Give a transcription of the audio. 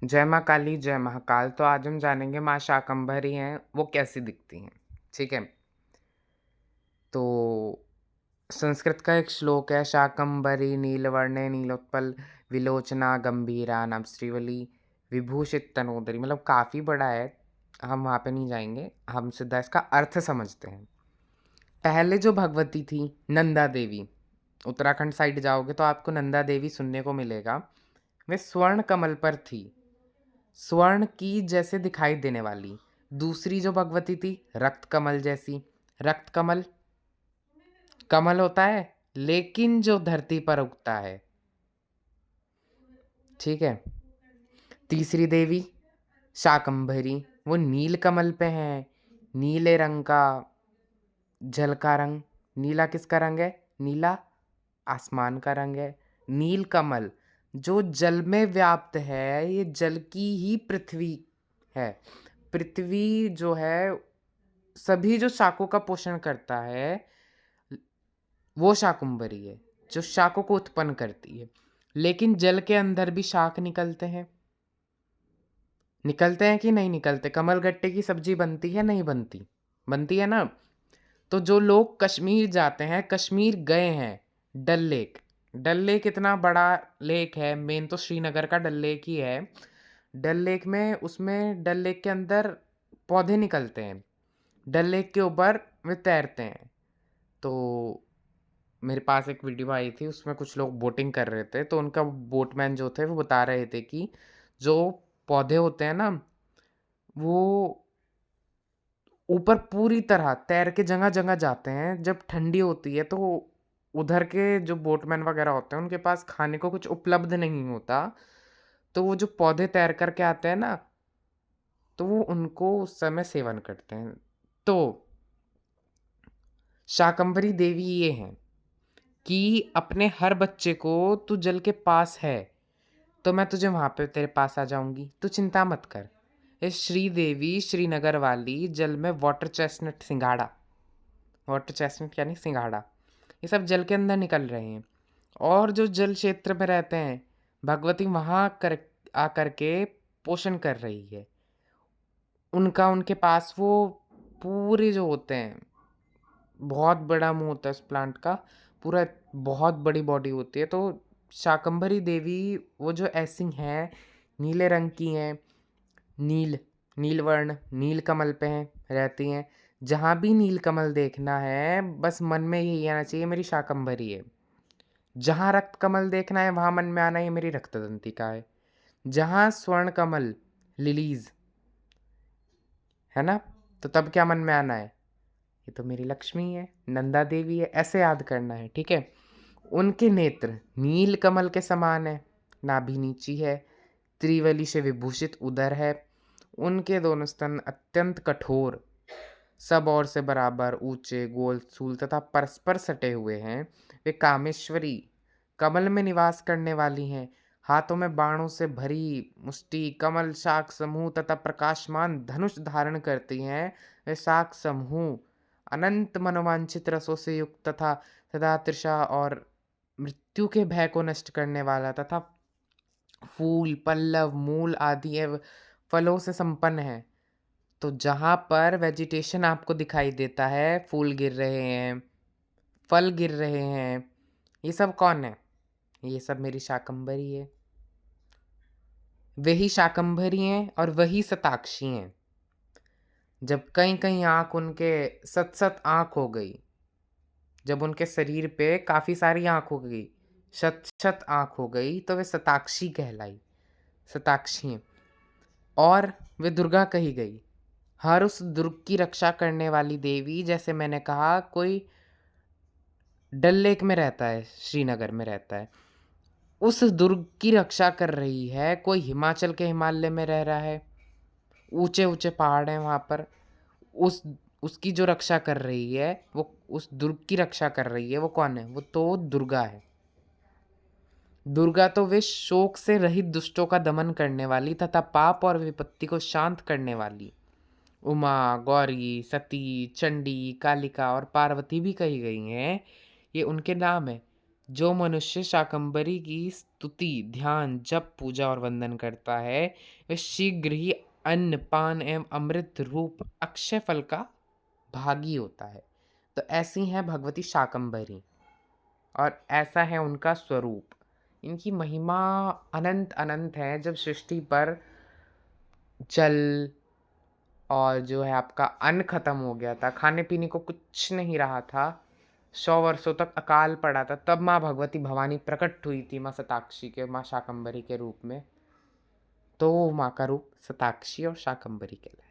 जय माँ काली, जय महाकाल। तो आज हम जानेंगे माँ शाकंभरी हैं, वो कैसी दिखती हैं, ठीक है? तो संस्कृत का एक श्लोक है, शाकंभरी नीलवर्णे नीलोत्पल विलोचना गंभीरा नभ श्रीवली विभूषित तनोदरी। मतलब काफ़ी बड़ा है, हम वहाँ पे नहीं जाएँगे, हम सीधा इसका अर्थ समझते हैं। पहले जो भगवती थी, नंदा देवी, उत्तराखंड साइड जाओगे तो आपको नंदा देवी सुनने को मिलेगा। वे स्वर्ण कमल पर थी, स्वर्ण की जैसे दिखाई देने वाली। दूसरी जो भगवती थी, रक्त कमल जैसी। रक्त कमल, कमल होता है लेकिन जो धरती पर उगता है, ठीक है। तीसरी देवी शाकंभरी, वो नील कमल पे है। नीले रंग का, जल का रंग। नीला किसका रंग है? नीला आसमान का रंग है। नील कमल जो जल में व्याप्त है, ये जल की ही पृथ्वी है। पृथ्वी जो है, सभी जो शाकों का पोषण करता है, वो शाकुंभरी है, जो शाकों को उत्पन्न करती है। लेकिन जल के अंदर भी शाक निकलते हैं। निकलते हैं कि नहीं निकलते? कमल गट्टे की सब्जी बनती है, नहीं बनती? बनती है ना। तो जो लोग कश्मीर जाते हैं, कश्मीर गए हैं, डल लेक, डल लेक इतना बड़ा लेक है, मेन तो श्रीनगर का डल लेक ही है। डल लेक में, उसमें डल लेक के अंदर पौधे निकलते हैं, डल लेक के ऊपर वे तैरते हैं। तो मेरे पास एक वीडियो आई थी, उसमें कुछ लोग बोटिंग कर रहे थे, तो उनका बोटमैन जो थे वो बता रहे थे कि जो पौधे होते हैं ना, वो ऊपर पूरी तरह तैर के जगह जगह जाते हैं। जब ठंडी होती है तो उधर के जो बोटमैन वगैरह होते हैं, उनके पास खाने को कुछ उपलब्ध नहीं होता, तो वो जो पौधे तैर करके आते हैं ना, तो वो उनको उस समय सेवन करते हैं। तो शाकंभरी देवी ये हैं कि अपने हर बच्चे को, तू जल के पास है तो मैं तुझे वहाँ पे तेरे पास आ जाऊंगी, तू चिंता मत कर। ये श्रीदेवी श्रीनगर वाली जल में वाटर चेस्टनट सिंघाड़ा, वाटर चेस्टनट यानी सिंघाड़ा, ये सब जल के अंदर निकल रहे हैं। और जो जल क्षेत्र में रहते हैं, भगवती वहाँ कर आकर के पोषण कर रही है उनका। उनके पास वो पूरे जो होते हैं, बहुत बड़ा मुंह होता है उस प्लांट का, पूरा बहुत बड़ी बॉडी होती है। तो शाकंभरी देवी वो जो ऐसी हैं, नीले रंग की हैं, नील, नीलवर्ण, नील कमल पे हैं, रहती हैं। जहाँ भी नील कमल देखना है, बस मन में यही आना चाहिए, मेरी शाकंभरी है। जहाँ रक्त कमल देखना है, वहाँ मन में आना है, मेरी रक्तदंतिका है। जहाँ स्वर्ण कमल, लिलीज, है ना, तो तब क्या मन में आना है? ये तो मेरी लक्ष्मी है, नंदा देवी है, ऐसे याद करना है, ठीक है। उनके नेत्र नील कमल के समान है, नाभि नीची है, त्रिवली से विभूषित उदर है। उनके दोनों स्तन अत्यंत कठोर, सब ओर से बराबर ऊंचे, गोल, स्थूल तथा परस्पर सटे हुए हैं। वे कामेश्वरी कमल में निवास करने वाली हैं। हाथों में बाणों से भरी मुष्टि कमल शाख समूह तथा प्रकाशमान धनुष धारण करती हैं। वे शाख समूह अनंत मनोवांछित रसों से युक्त तथा सदा तृषा और मृत्यु के भय को नष्ट करने वाला तथा फूल, पल्लव, मूल आदि एवं फलों से संपन्न है। तो जहाँ पर वेजिटेशन आपको दिखाई देता है, फूल गिर रहे हैं, फल गिर रहे हैं, ये सब कौन है? ये सब मेरी शाकंभरी है। वही शाकंभरी हैं और वही शताक्षी हैं। जब कहीं कहीं आँख उनके सत सत आँख हो गई, जब उनके शरीर पे काफ़ी सारी आँख हो गई, शत शत आँख हो गई, तो वे शताक्षी कहलाई, शताक्षी हैं। और वे दुर्गा कही गई। हर उस दुर्ग की रक्षा करने वाली देवी, जैसे मैंने कहा, कोई डल लेक में रहता है, श्रीनगर में रहता है, उस दुर्ग की रक्षा कर रही है। कोई हिमाचल के हिमालय में रह रहा है, ऊंचे ऊंचे पहाड़ हैं वहाँ पर, उस उसकी जो रक्षा कर रही है, वो उस दुर्ग की रक्षा कर रही है, वो कौन है? वो तो दुर्गा है। दुर्गा तो वे शोक से रहित दुष्टों का दमन करने वाली तथा पाप और विपत्ति को शांत करने वाली उमा, गौरी, सती, चंडी, कालिका और पार्वती भी कही गई हैं। ये उनके नाम है। जो मनुष्य शाकंभरी की स्तुति, ध्यान, जप, पूजा और वंदन करता है, वह शीघ्र ही अन्न, पान एवं अमृत रूप अक्षय फल का भागी होता है। तो ऐसी हैं भगवती शाकंभरी और ऐसा है उनका स्वरूप। इनकी महिमा अनंत अनंत है। जब सृष्टि पर जल और जो है आपका अन्न खत्म हो गया था, खाने पीने को कुछ नहीं रहा था, 100 वर्षों तक अकाल पड़ा था, तब माँ भगवती भवानी प्रकट हुई थी माँ शताक्षी के, माँ शाकंभरी के रूप में। तो माँ का रूप शताक्षी और शाकंभरी कहलाता है।